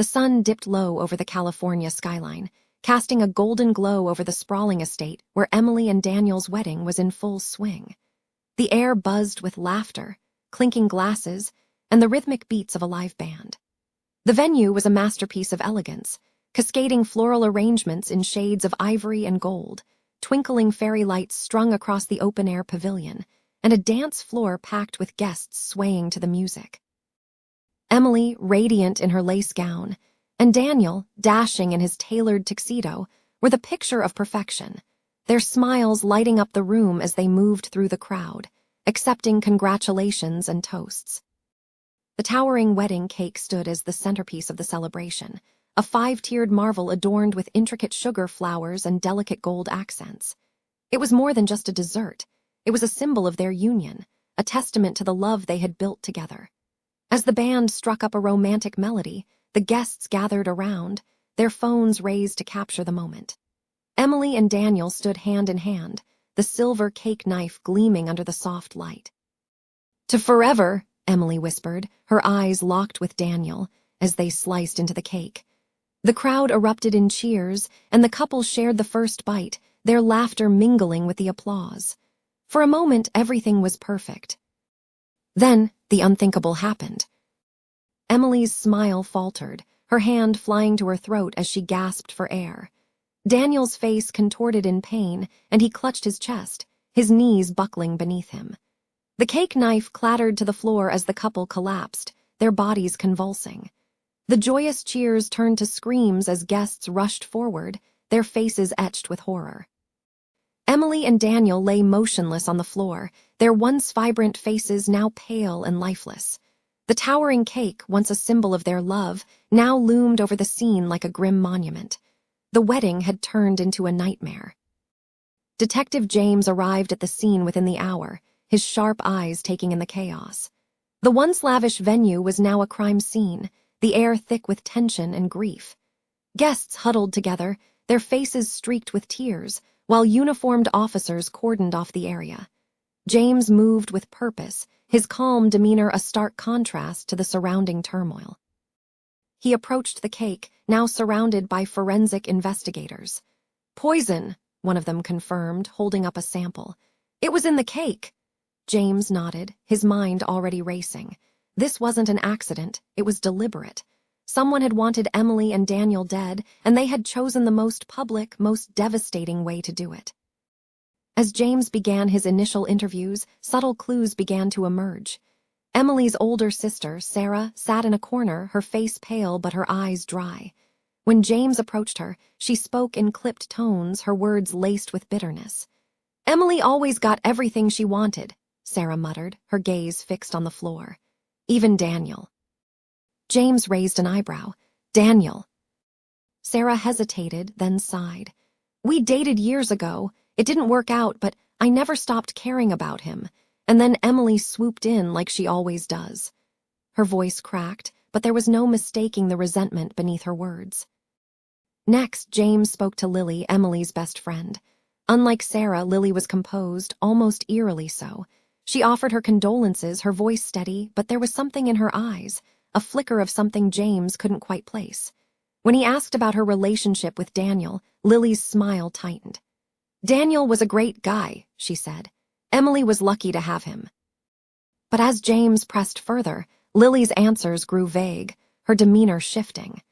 The sun dipped low over the California skyline, casting a golden glow over the sprawling estate where Emily and Daniel's wedding was in full swing. The air buzzed with laughter, clinking glasses, and the rhythmic beats of a live band. The venue was a masterpiece of elegance, cascading floral arrangements in shades of ivory and gold, twinkling fairy lights strung across the open-air pavilion, and a dance floor packed with guests swaying to the music. Emily, radiant in her lace gown, and Daniel, dashing in his tailored tuxedo, were the picture of perfection, their smiles lighting up the room as they moved through the crowd, accepting congratulations and toasts. The towering wedding cake stood as the centerpiece of the celebration, a 5-tiered marvel adorned with intricate sugar flowers and delicate gold accents. It was more than just a dessert. It was a symbol of their union, a testament to the love they had built together. As the band struck up a romantic melody, the guests gathered around, their phones raised to capture the moment. Emily and Daniel stood hand in hand, the silver cake knife gleaming under the soft light. "To forever," Emily whispered, her eyes locked with Daniel, as they sliced into the cake. The crowd erupted in cheers, and the couple shared the first bite, their laughter mingling with the applause. For a moment, everything was perfect. Then, the unthinkable happened. Emily's smile faltered, her hand flying to her throat as she gasped for air. Daniel's face contorted in pain, and he clutched his chest, his knees buckling beneath him. The cake knife clattered to the floor as the couple collapsed, their bodies convulsing. The joyous cheers turned to screams as guests rushed forward, their faces etched with horror. Emily and Daniel lay motionless on the floor, their once vibrant faces now pale and lifeless. The towering cake, once a symbol of their love, now loomed over the scene like a grim monument. The wedding had turned into a nightmare. Detective James arrived at the scene within the hour, his sharp eyes taking in the chaos. The once lavish venue was now a crime scene, the air thick with tension and grief. Guests huddled together, their faces streaked with tears, while uniformed officers cordoned off the area. James moved with purpose, his calm demeanor a stark contrast to the surrounding turmoil. He approached the cake, now surrounded by forensic investigators. "Poison," one of them confirmed, holding up a sample. "It was in the cake." James nodded, his mind already racing. This wasn't an accident, it was deliberate. Someone had wanted Emily and Daniel dead, and they had chosen the most public, most devastating way to do it. As James began his initial interviews, subtle clues began to emerge. Emily's older sister, Sarah, sat in a corner, her face pale but her eyes dry. When James approached her, she spoke in clipped tones, her words laced with bitterness. "Emily always got everything she wanted," Sarah muttered, her gaze fixed on the floor. "Even Daniel." James raised an eyebrow. "Daniel." Sarah hesitated, then sighed. "We dated years ago. It didn't work out, but I never stopped caring about him. And then Emily swooped in like she always does." Her voice cracked, but there was no mistaking the resentment beneath her words. Next, James spoke to Lily, Emily's best friend. Unlike Sarah, Lily was composed, almost eerily so. She offered her condolences, her voice steady, but there was something in her eyes, a flicker of something James couldn't quite place. When he asked about her relationship with Daniel, Lily's smile tightened. "Daniel was a great guy," she said. "Emily was lucky to have him." But as James pressed further, Lily's answers grew vague, her demeanor shifting.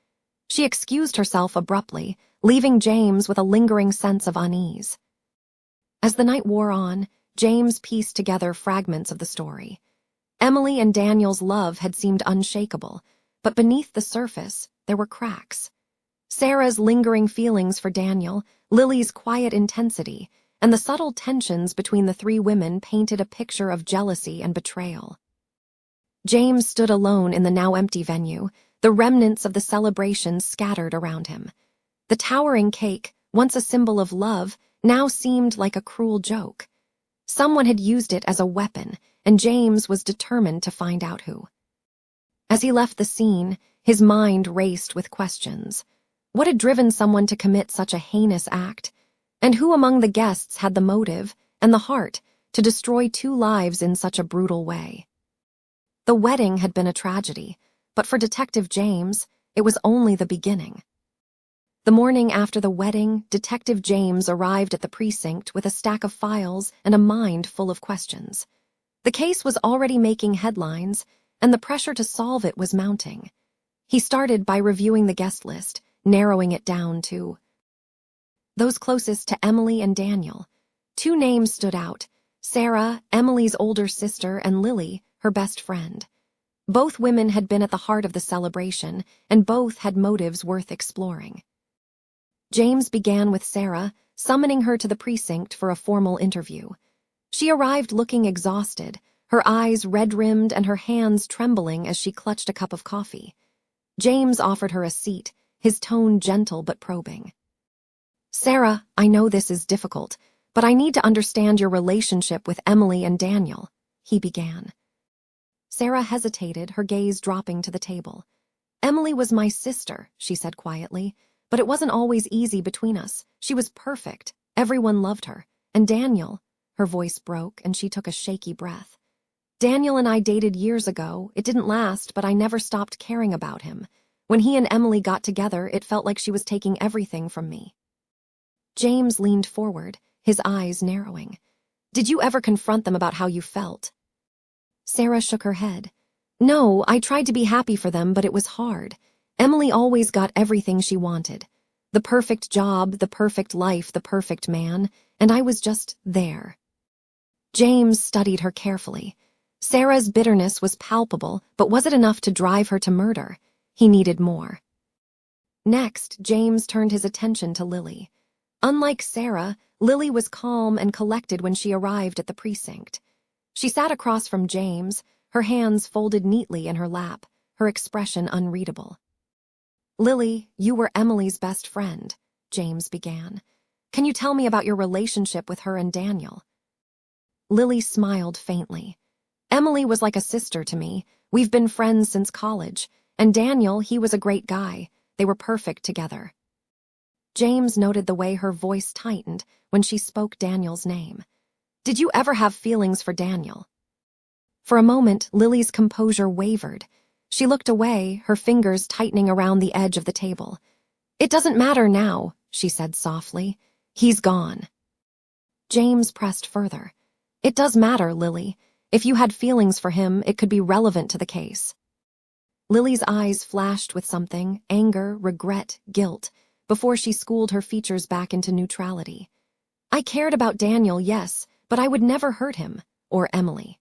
She excused herself abruptly, leaving James with a lingering sense of unease. As the night wore on, James pieced together fragments of the story. Emily and Daniel's love had seemed unshakable, but beneath the surface, there were cracks. Sarah's lingering feelings for Daniel, Lily's quiet intensity, and the subtle tensions between the three women painted a picture of jealousy and betrayal. James stood alone in the now empty venue, the remnants of the celebration scattered around him. The towering cake, once a symbol of love, now seemed like a cruel joke. Someone had used it as a weapon, and James was determined to find out who. As he left the scene, his mind raced with questions. What had driven someone to commit such a heinous act? And who among the guests had the motive and the heart to destroy 2 lives in such a brutal way? The wedding had been a tragedy, but for Detective James, It was only the beginning. The morning after the wedding, Detective James arrived at the precinct with a stack of files and a mind full of questions. The case was already making headlines, and the pressure to solve it was mounting. He started by reviewing the guest list, narrowing it down to those closest to Emily and Daniel. 2 names stood out: Sarah, Emily's older sister, and Lily, her best friend. Both women had been at the heart of the celebration, and both had motives worth exploring. James began with Sarah, summoning her to the precinct for a formal interview. She arrived looking exhausted, her eyes red-rimmed and her hands trembling as she clutched a cup of coffee. James offered her a seat, his tone gentle but probing. "Sarah, I know this is difficult, but I need to understand your relationship with Emily and Daniel," he began. Sarah hesitated, her gaze dropping to the table. "Emily was my sister," she said quietly, "but it wasn't always easy between us. She was perfect. Everyone loved her. And Daniel," her voice broke and she took a shaky breath. "Daniel and I dated years ago. It didn't last, but I never stopped caring about him. When he and Emily got together, it felt like she was taking everything from me." James leaned forward, his eyes narrowing. "Did you ever confront them about how you felt?" Sarah shook her head. "No, I tried to be happy for them, but it was hard. Emily always got everything she wanted. The perfect job, the perfect life, the perfect man, and I was just there." James studied her carefully. Sarah's bitterness was palpable, but was it enough to drive her to murder? He needed more. Next, James turned his attention to Lily. Unlike Sarah, Lily was calm and collected when she arrived at the precinct. She sat across from James, her hands folded neatly in her lap, her expression unreadable. "Lily, you were Emily's best friend," James began. "Can you tell me about your relationship with her and Daniel?" Lily smiled faintly. "Emily was like a sister to me. We've been friends since college. And Daniel, he was a great guy. They were perfect together." James noted the way her voice tightened when she spoke Daniel's name. "Did you ever have feelings for Daniel?" For a moment, Lily's composure wavered. She looked away, her fingers tightening around the edge of the table. "It doesn't matter now," she said softly. "He's gone." James pressed further. "It does matter, Lily. If you had feelings for him, it could be relevant to the case." Lily's eyes flashed with something: anger, regret, guilt, before she schooled her features back into neutrality. "I cared about Daniel, yes, but I would never hurt him, or Emily."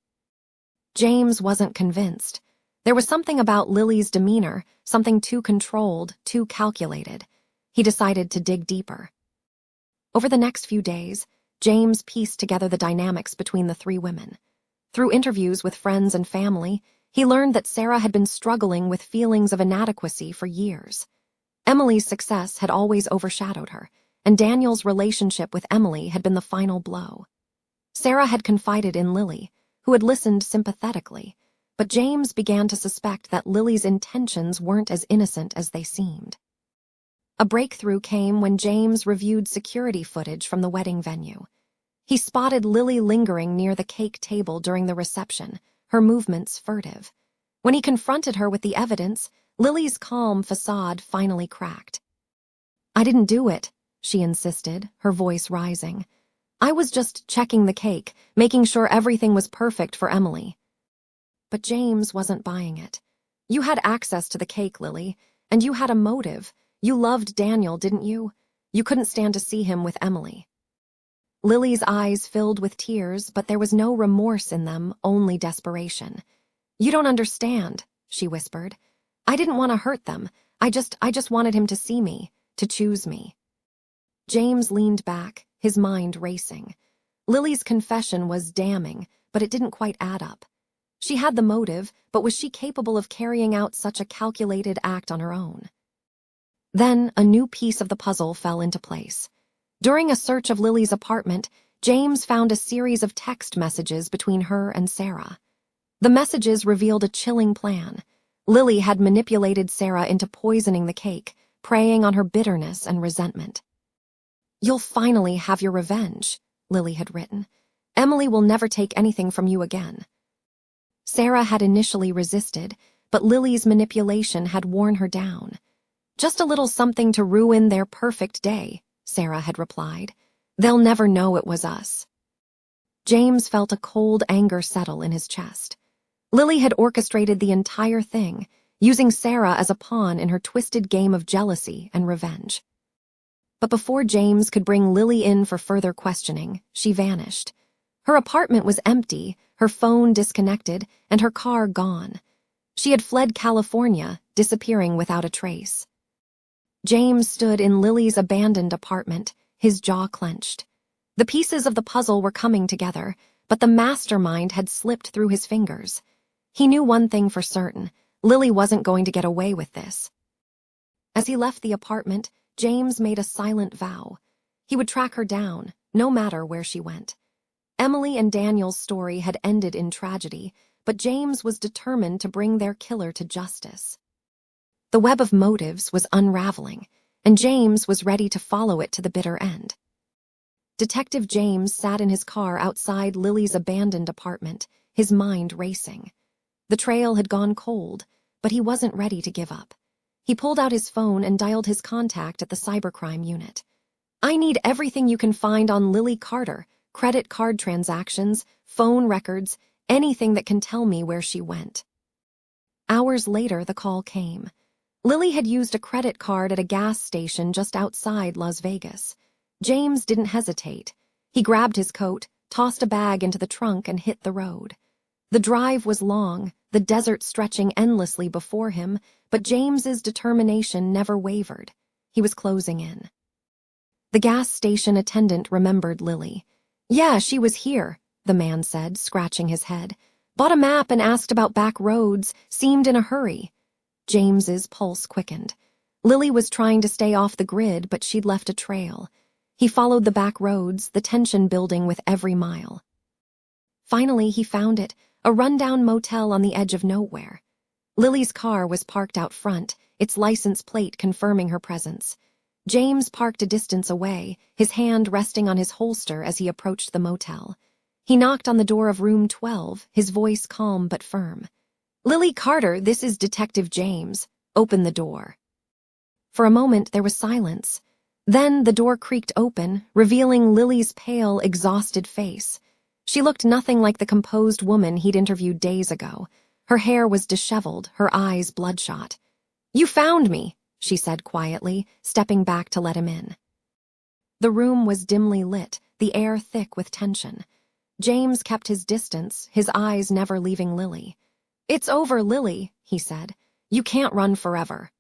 James wasn't convinced. There was something about Lily's demeanor, something too controlled, too calculated. He decided to dig deeper. Over the next few days, James pieced together the dynamics between the 3 women. Through interviews with friends and family, he learned that Sarah had been struggling with feelings of inadequacy for years. Emily's success had always overshadowed her, and Daniel's relationship with Emily had been the final blow. Sarah had confided in Lily, who had listened sympathetically, but James began to suspect that Lily's intentions weren't as innocent as they seemed. A breakthrough came when James reviewed security footage from the wedding venue. He spotted Lily lingering near the cake table during the reception, her movements furtive. When he confronted her with the evidence, Lily's calm facade finally cracked. "I didn't do it," she insisted, her voice rising. "I was just checking the cake, making sure everything was perfect for Emily." But James wasn't buying it. "You had access to the cake, Lily, and you had a motive. You loved Daniel, didn't you? You couldn't stand to see him with Emily." Lily's eyes filled with tears, but there was no remorse in them, only desperation. "You don't understand," she whispered. "I didn't want to hurt them. I just wanted him to see me, to choose me." James leaned back, his mind racing. Lily's confession was damning, but it didn't quite add up. She had the motive, but was she capable of carrying out such a calculated act on her own? Then a new piece of the puzzle fell into place. During a search of Lily's apartment, James found a series of text messages between her and Sarah. The messages revealed a chilling plan. Lily had manipulated Sarah into poisoning the cake, preying on her bitterness and resentment. "You'll finally have your revenge," Lily had written. "Emily will never take anything from you again." Sarah had initially resisted, but Lily's manipulation had worn her down. "Just a little something to ruin their perfect day," Sarah had replied. "They'll never know it was us." James felt a cold anger settle in his chest. Lily had orchestrated the entire thing, using Sarah as a pawn in her twisted game of jealousy and revenge. But before James could bring Lily in for further questioning, she vanished. Her apartment was empty, her phone disconnected, and her car gone. She had fled California, disappearing without a trace. James stood in Lily's abandoned apartment, his jaw clenched. The pieces of the puzzle were coming together, but the mastermind had slipped through his fingers. He knew one thing for certain: Lily wasn't going to get away with this. As he left the apartment, James made a silent vow. He would track her down, no matter where she went. Emily and Daniel's story had ended in tragedy, but James was determined to bring their killer to justice. The web of motives was unraveling, and James was ready to follow it to the bitter end. Detective James sat in his car outside Lily's abandoned apartment, his mind racing. The trail had gone cold, but he wasn't ready to give up. He pulled out his phone and dialed his contact at the cybercrime unit. "I need everything you can find on Lily Carter, credit card transactions, phone records, anything that can tell me where she went." Hours later, the call came. Lily had used a credit card at a gas station just outside Las Vegas. James didn't hesitate. He grabbed his coat, tossed a bag into the trunk, and hit the road. The drive was long, the desert stretching endlessly before him, but James's determination never wavered. He was closing in. The gas station attendant remembered Lily. "Yeah, she was here," the man said, scratching his head. "Bought a map and asked about back roads, seemed in a hurry." James's pulse quickened. Lily was trying to stay off the grid, but she'd left a trail. He followed the back roads, the tension building with every mile. Finally, he found it, a rundown motel on the edge of nowhere. Lily's car was parked out front, its license plate confirming her presence. James parked a distance away, his hand resting on his holster as he approached the motel. He knocked on the door of room 12, his voice calm but firm. "Lily Carter, this is Detective James. Open the door." For a moment, there was silence. Then the door creaked open, revealing Lily's pale, exhausted face. She looked nothing like the composed woman he'd interviewed days ago. Her hair was disheveled, her eyes bloodshot. "You found me," she said quietly, stepping back to let him in. The room was dimly lit, the air thick with tension. James kept his distance, his eyes never leaving Lily. "It's over, Lily," he said. "You can't run forever."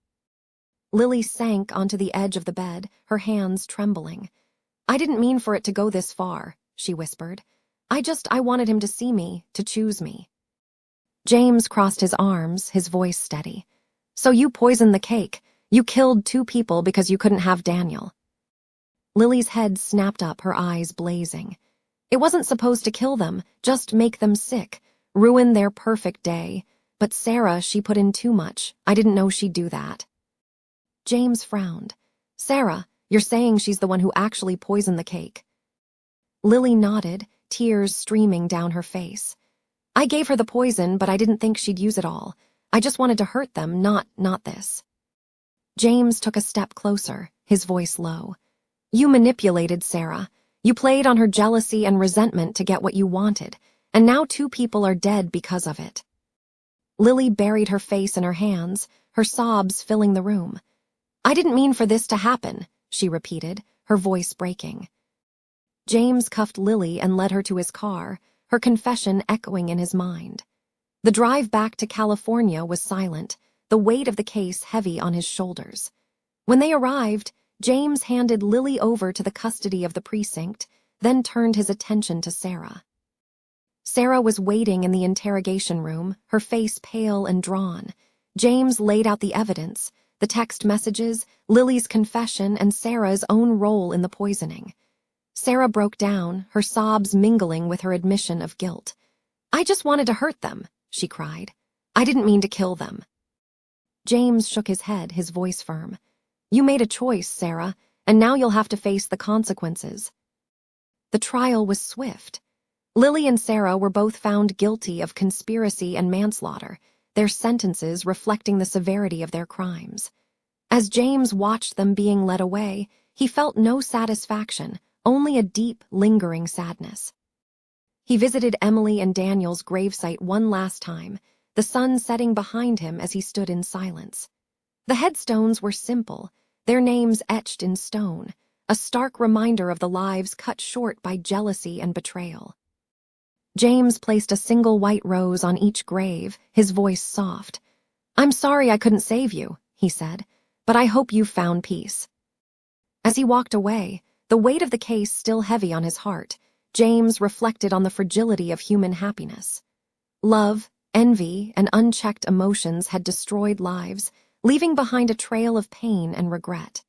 Lily sank onto the edge of the bed, her hands trembling. "I didn't mean for it to go this far," she whispered. I wanted him to see me, to choose me." James crossed his arms, his voice steady. "So you poisoned the cake. You killed 2 people because you couldn't have Daniel." Lily's head snapped up, her eyes blazing. "It wasn't supposed to kill them, just make them sick, ruin their perfect day. But Sarah, she put in too much. I didn't know she'd do that." James frowned. "Sarah, you're saying she's the one who actually poisoned the cake?" Lily nodded, tears streaming down her face. "I gave her the poison, but I didn't think she'd use it all. I just wanted to hurt them, not this." James took a step closer, his voice low. "You manipulated Sarah. You played on her jealousy and resentment to get what you wanted, and now 2 people are dead because of it." Lily buried her face in her hands, her sobs filling the room. "I didn't mean for this to happen," she repeated, her voice breaking. James cuffed Lily and led her to his car, her confession echoing in his mind. The drive back to California was silent, the weight of the case heavy on his shoulders. When they arrived, James handed Lily over to the custody of the precinct, then turned his attention to Sarah. Sarah was waiting in the interrogation room, her face pale and drawn. James laid out the evidence, the text messages, Lily's confession, and Sarah's own role in the poisoning. Sarah broke down, her sobs mingling with her admission of guilt. "I just wanted to hurt them," she cried. "I didn't mean to kill them." James shook his head, his voice firm. "You made a choice, Sarah, and now you'll have to face the consequences." The trial was swift. Lily and Sarah were both found guilty of conspiracy and manslaughter. their sentences reflecting the severity of their crimes. As James watched them being led away, he felt no satisfaction, only a deep, lingering sadness. He visited Emily and Daniel's gravesite one last time, the sun setting behind him as he stood in silence. The headstones were simple, their names etched in stone, a stark reminder of the lives cut short by jealousy and betrayal. James placed a single white rose on each grave, his voice soft. "I'm sorry I couldn't save you," he said, "but I hope you've found peace." As he walked away, the weight of the case still heavy on his heart, James reflected on the fragility of human happiness. Love, envy, and unchecked emotions had destroyed lives, leaving behind a trail of pain and regret.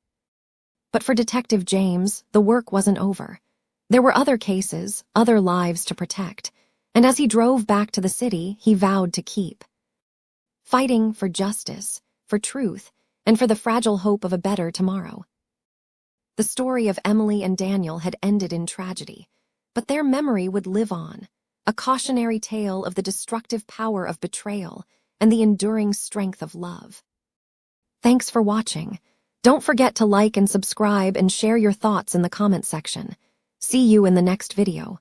But for Detective James, the work wasn't over. There were other cases, other lives to protect, and as he drove back to the city, he vowed to keep fighting for justice, for truth, and for the fragile hope of a better tomorrow. The story of Emily and Daniel had ended in tragedy, but their memory would live on, a cautionary tale of the destructive power of betrayal and the enduring strength of love. Thanks for watching. Don't forget to like and subscribe and share your thoughts in the comment section. See you in the next video.